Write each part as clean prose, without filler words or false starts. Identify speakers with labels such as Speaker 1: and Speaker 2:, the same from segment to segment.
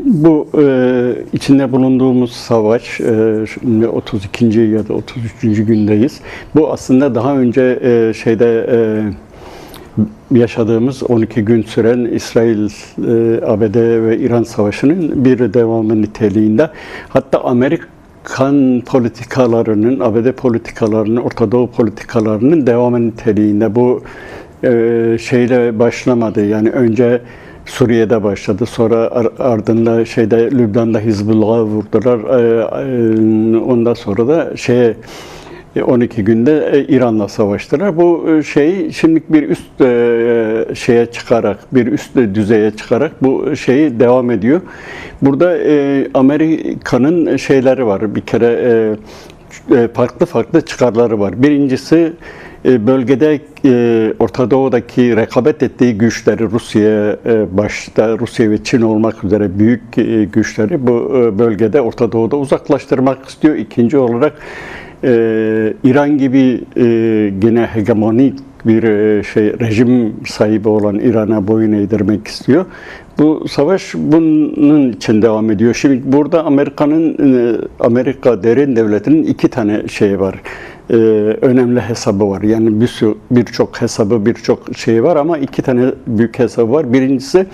Speaker 1: Bu içinde bulunduğumuz savaş, şimdi 32. ya da 33. gündeyiz. Bu aslında daha önce yaşadığımız 12 gün süren İsrail, ABD ve İran Savaşı'nın bir devamı niteliğinde. Hatta Amerikan politikalarının, ABD politikalarının, Orta Doğu politikalarının devamı niteliğinde. Bu şeyle başlamadı. Yani önce Suriye'de başladı. Sonra ardında Lübnan'da Hizbullah'ı vurdular. Ondan sonra da 12 günde İran'la savaştılar. Bu şimdi bir üst şeye çıkarak, bir üst düzeye çıkarak bu şeyi devam ediyor. Burada Amerika'nın şeyleri var. Bir kere farklı çıkarları var. Birincisi bölgede Orta Doğu'daki rekabet ettiği güçleri, başta Rusya ve Çin olmak üzere büyük güçleri bu bölgede Orta Doğu'da uzaklaştırmak istiyor. İkinci olarak İran gibi gene hegemonik bir rejim sahibi olan İran'a boyun eğdirmek istiyor. Bu savaş bunun için devam ediyor. Şimdi burada Amerika derin devletinin iki tane var. Önemli hesabı var. Yani birçok hesabı, birçok var ama iki tane büyük hesabı var. Birincisi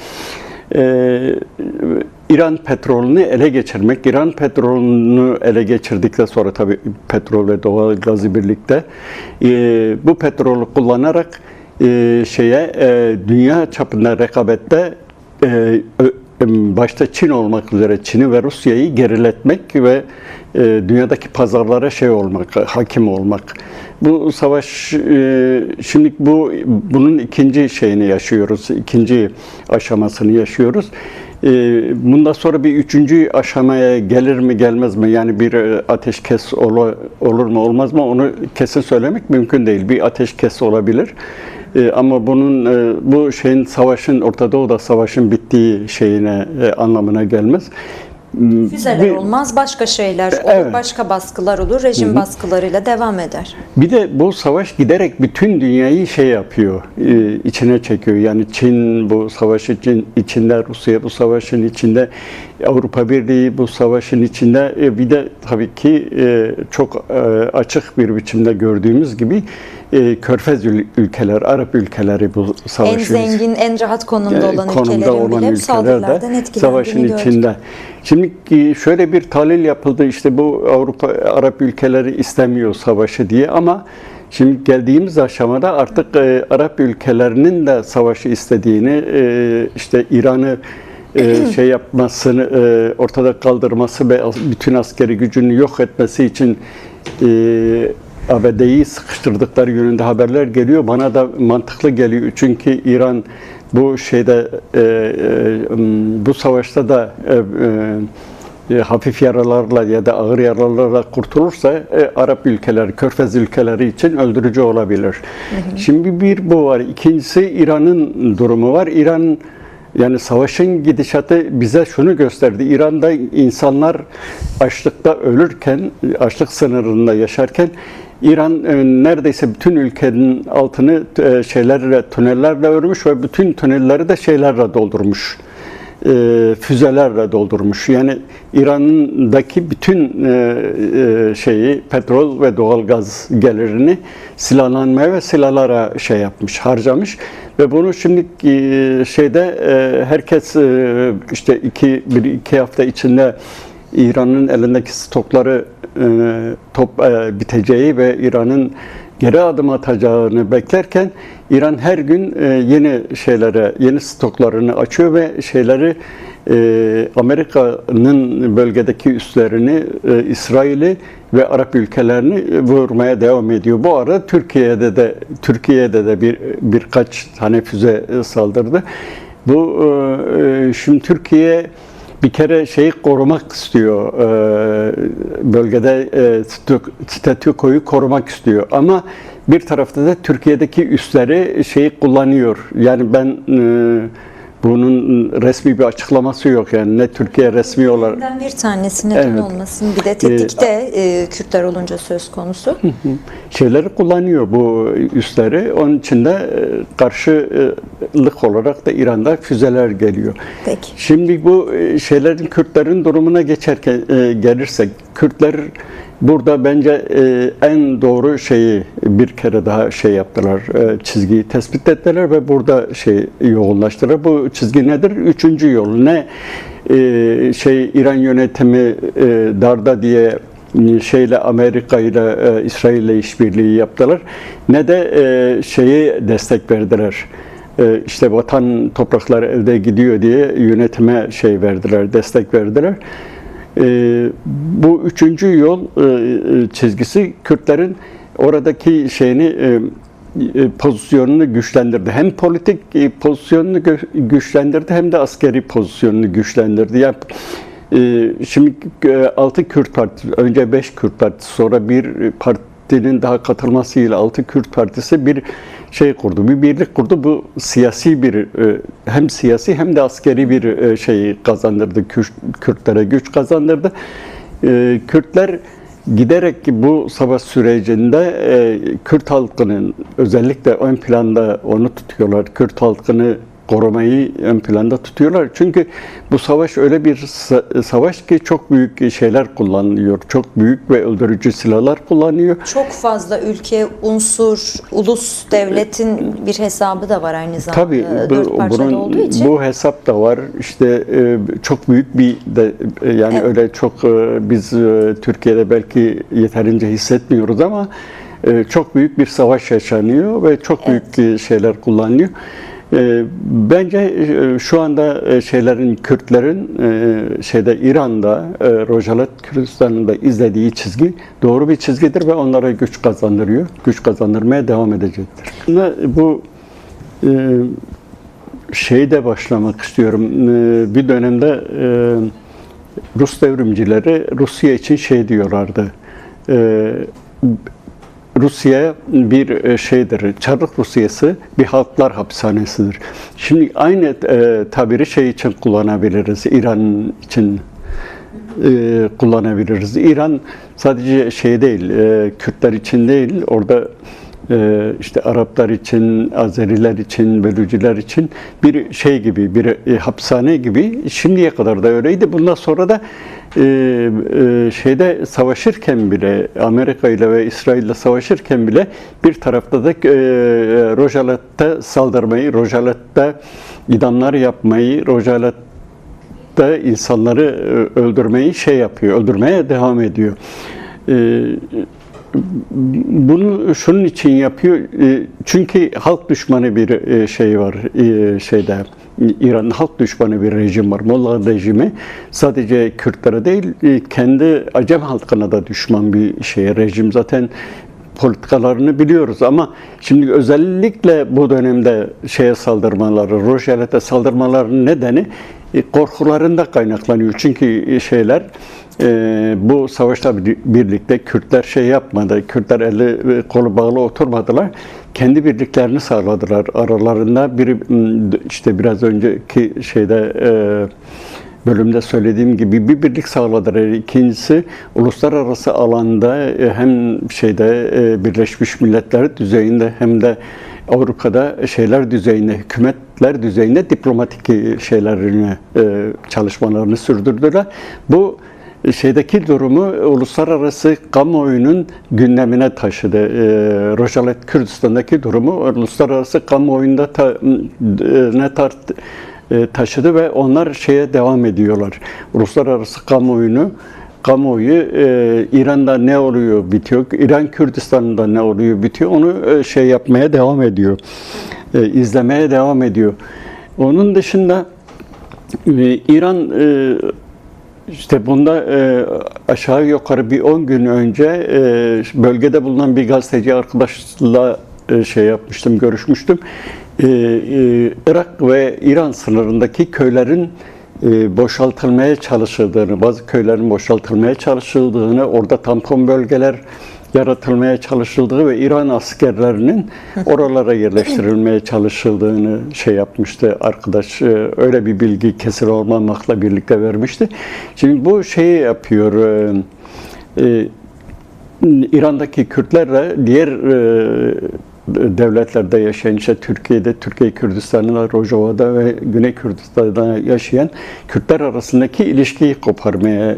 Speaker 1: İran petrolünü ele geçirmek. İran petrolünü ele geçirdikten sonra tabii petrol ve doğal gazı birlikte bu petrolü kullanarak dünya çapında rekabette başta Çin olmak üzere Çin'i ve Rusya'yı geriletmek ve dünyadaki pazarlara hakim olmak. Bu savaş şimdi bunun ikinci şeyini yaşıyoruz, ikinci aşamasını yaşıyoruz. Bundan sonra bir üçüncü aşamaya gelir mi gelmez mi? Yani bir ateşkes olur mu olmaz mı? Onu kesin söylemek mümkün değil. Bir ateşkes olabilir. Ama bu savaşın, Orta Doğu'da savaşın bittiği anlamına gelmez.
Speaker 2: Füzeler olmaz, başka şeyler olur, evet. Başka baskılar olur, rejim baskılarıyla devam eder.
Speaker 1: Bir de bu savaş giderek bütün dünyayı yapıyor, içine çekiyor. Yani Çin bu savaşın içinde, Rusya bu savaşın içinde, Avrupa Birliği bu savaşın içinde. Bir de tabii ki çok açık bir biçimde gördüğümüz gibi Körfez ülkeler, Arap ülkeleri bu savaşın
Speaker 2: en zengin, en rahat konumda olan ülkelerin bile saldırılardan
Speaker 1: savaşın içinde. Şimdi şöyle bir tahlil yapıldı, işte bu Arap ülkeleri istemiyor savaşı diye, ama şimdi geldiğimiz aşamada artık Arap ülkelerinin de savaşı istediğini, işte İran'ı yapmasını, ortada kaldırması ve bütün askeri gücünü yok etmesi için ABD'yi sıkıştırdıkları yönünde haberler geliyor. Bana da mantıklı geliyor. Çünkü İran bu bu savaşta da hafif yaralarla ya da ağır yaralarla kurtulursa Arap ülkeleri, Körfez ülkeleri için öldürücü olabilir. Şimdi bu var. İkincisi İran'ın durumu var. İran, yani savaşın gidişatı bize şunu gösterdi. İran'da insanlar açlıkta ölürken, açlık sınırında yaşarken İran neredeyse bütün ülkenin altını tünellerle örmüş ve bütün tünelleri de doldurmuş. Füzelerle doldurmuş. Yani İran'daki bütün petrol ve doğalgaz gelirini silahlanmaya ve silahlara harcamış ve bunu şimdi herkes işte iki hafta içinde İran'ın elindeki stokları biteceği ve İran'ın geri adım atacağını beklerken İran her gün yeni stoklarını açıyor ve Amerika'nın bölgedeki üslerini, İsrail'i ve Arap ülkelerini vurmaya devam ediyor. Bu arada Türkiye'de de birkaç tane füze saldırdı. Şimdi Türkiye bir kere korumak istiyor, bölgede statükoyu korumak istiyor. Ama bir tarafta da Türkiye'deki üsleri kullanıyor. Yani ben bunun resmi bir açıklaması yok yani ne Türkiye resmi olarak.
Speaker 2: Bir tanesi neden
Speaker 1: Evet.
Speaker 2: olmasın? Bir de tetikte Kürtler olunca söz konusu.
Speaker 1: Şeyleri kullanıyor bu üsleri. Onun için de karşılık olarak da İran'da füzeler geliyor.
Speaker 2: Peki.
Speaker 1: Şimdi bu şeylerin Kürtlerin durumuna geçerken gelirsek, Kürtler burada bence en doğru şeyi bir kere daha şey yaptılar, çizgiyi tespit ettiler ve burada yoğunlaştılar. Bu çizgi nedir? Üçüncü yol. Ne İran yönetimi darda diye Amerika ile İsrail ile işbirliği yaptılar. Ne de şeyi destek verdiler. İşte vatan toprakları elde gidiyor diye yönetime verdiler, destek verdiler. Bu üçüncü yol çizgisi Kürtlerin oradaki pozisyonunu güçlendirdi. Hem politik pozisyonunu güçlendirdi hem de askeri pozisyonunu güçlendirdi. Yani şimdi 6 Kürt Partisi, önce 5 Kürt Partisi, sonra bir partinin daha katılmasıyla 6 Kürt Partisi bir kurdu, bir birlik kurdu. Bu siyasi bir hem siyasi hem de askeri bir kazandırdı. Kürtlere güç kazandırdı. Kürtler giderek bu savaş sürecinde Kürt halkının özellikle ön planda onu tutuyorlar. Kürt halkını korumayı ön planda tutuyorlar. Çünkü bu savaş öyle bir savaş ki çok büyük şeyler kullanılıyor. Çok büyük ve öldürücü silahlar kullanıyor.
Speaker 2: Çok fazla ülke, unsur, ulus, devletin bir hesabı da var aynı zamanda.
Speaker 1: Tabii
Speaker 2: Dört parçada olduğu için.
Speaker 1: bu hesap da var. İşte çok büyük bir de yani
Speaker 2: Evet.
Speaker 1: öyle çok biz Türkiye'de belki yeterince hissetmiyoruz ama çok büyük bir savaş yaşanıyor ve çok büyük şeyler kullanılıyor. Bence şu anda Kürtlerin İran'da, Rojalet Kürdistan'da izlediği çizgi doğru bir çizgidir ve onlara güç kazandırıyor. Güç kazandırmaya devam edecektir. Bu de başlamak istiyorum. Bir dönemde Rus devrimcileri Rusya için diyorlardı. Rusya bir Çarlık Rusyası bir halklar hapishanesidir. Şimdi aynı tabiri için kullanabiliriz, İran için kullanabiliriz. İran sadece değil, Kürtler için değil, orada işte Araplar için, Azeriler için, Bölücüler için bir gibi, bir hapishane gibi. Şimdiye kadar da öyleydi. Bundan sonra da savaşırken bile, Amerika ile ve İsrail ile savaşırken bile bir tarafta da Rojalet'te saldırmayı, Rojalet'te idamlar yapmayı, Rojalet'te insanları öldürmeyi yapıyor, öldürmeye devam ediyor. Bunu şunun için yapıyor, çünkü halk düşmanı bir var İran'ın halk düşmanı bir rejim var. Molla rejimi sadece Kürtlere değil, kendi Acem halkına da düşman bir rejim. Zaten politikalarını biliyoruz ama şimdi özellikle bu dönemde saldırmaları, Rojalet'e saldırmaların nedeni korkularında kaynaklanıyor. Çünkü bu savaşla birlikte Kürtler yapmadı. Kürtler eli kolu bağlı oturmadılar. Kendi birliklerini sağladılar. Aralarında biri işte biraz önceki bölümde söylediğim gibi bir birlik sağladılar. İkincisi uluslararası alanda hem Birleşmiş Milletler düzeyinde hem de Avrupa'da düzeyinde, hükümetler düzeyinde diplomatik çalışmalarını sürdürdüler. Bu durumu uluslararası kamuoyunun gündemine taşıdı. Rojalet Kürdistan'daki durumu uluslararası kamuoyunda taşıdı ve onlar devam ediyorlar. Uluslararası kamuoyu İran'da ne oluyor bitiyor, İran Kürdistan'da ne oluyor bitiyor, onu yapmaya devam ediyor, izlemeye devam ediyor. Onun dışında İran bunda aşağı yukarı bir 10 gün önce bölgede bulunan bir gazeteci arkadaşla yapmıştım, görüşmüştüm. Irak ve İran sınırındaki köylerin boşaltılmaya çalışıldığını, bazı köylerin boşaltılmaya çalışıldığını, orada tampon bölgeler yaratılmaya çalışıldığı ve İran askerlerinin oralara yerleştirilmeye çalışıldığını şey yapmıştı arkadaş. Öyle bir bilgi kesin olmamakla birlikte vermişti. Şimdi bu şeyi yapıyor. İran'daki Kürtlerle diğer devletlerde yaşayan, işte Türkiye'de, Türkiye Kürdistan'da, Rojava'da ve Güney Kürdistan'da yaşayan Kürtler arasındaki ilişkiyi koparmaya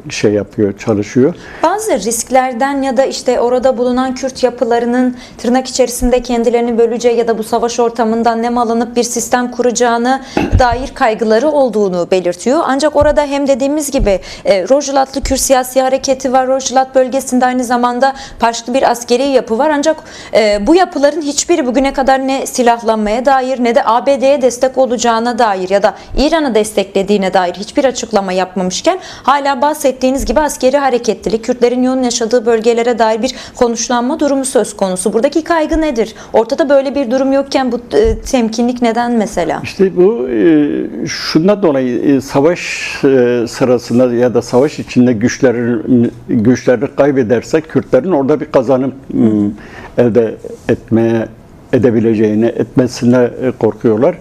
Speaker 1: şey yapıyor, çalışıyor.
Speaker 2: Bazı risklerden ya da işte orada bulunan Kürt yapılarının tırnak içerisinde kendilerini böleceği ya da bu savaş ortamından nemalanıp bir sistem kuracağına dair kaygıları olduğunu belirtiyor. Ancak orada hem dediğimiz gibi Rojhilatlı Kürt siyasi hareketi var. Rojhilat bölgesinde aynı zamanda başka bir askeri yapı var. Ancak bu yapıların hiçbiri bugüne kadar ne silahlanmaya dair ne de ABD'ye destek olacağına dair ya da İran'ı desteklediğine dair hiçbir açıklama yapmamışken hala bahsettiğiniz gibi askeri hareketlilik, Kürtlerin yoğun yaşadığı bölgelere dair bir konuşlanma durumu söz konusu. Buradaki kaygı nedir? Ortada böyle bir durum yokken bu temkinlik neden mesela?
Speaker 1: İşte bu şundan dolayı savaş sırasında ya da savaş içinde güçlerini kaybedersek Kürtlerin orada bir kazanım elde etmesine korkuyorlar.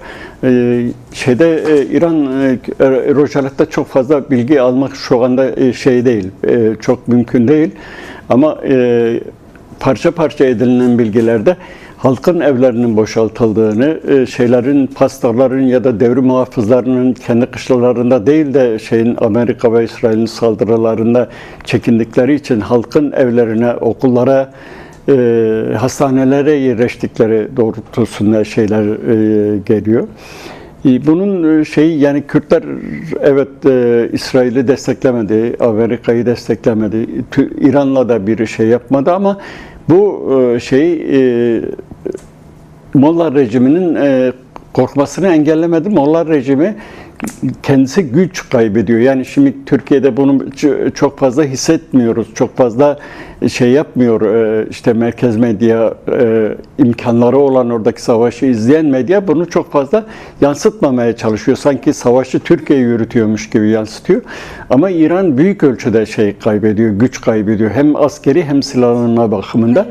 Speaker 1: İran Rojava'da çok fazla bilgi almak şu anda şey değil, çok mümkün değil. Ama parça parça edinilen bilgilerde halkın evlerinin boşaltıldığını, pastaların ya da devrim muhafızlarının kendi kışlalarında değil de Amerika ve İsrail'in saldırılarında çekindikleri için halkın evlerine, okullara, hastanelere yerleştikleri doğrultusunda şeyler geliyor. Bunun yani Kürtler evet İsrail'i desteklemedi, Amerika'yı desteklemedi, İran'la da bir şey yapmadı ama bu Molla rejiminin korkmasını engellemedi. Molla rejimi kendisi güç kaybediyor. Yani şimdi Türkiye'de bunu çok fazla hissetmiyoruz. Çok fazla şey yapmıyor. İşte merkez medya, imkanları olan oradaki savaşı izleyen medya bunu çok fazla yansıtmamaya çalışıyor. Sanki savaşı Türkiye yürütüyormuş gibi yansıtıyor. Ama İran büyük ölçüde kaybediyor, güç kaybediyor. Hem askeri hem silahlanma bakımında.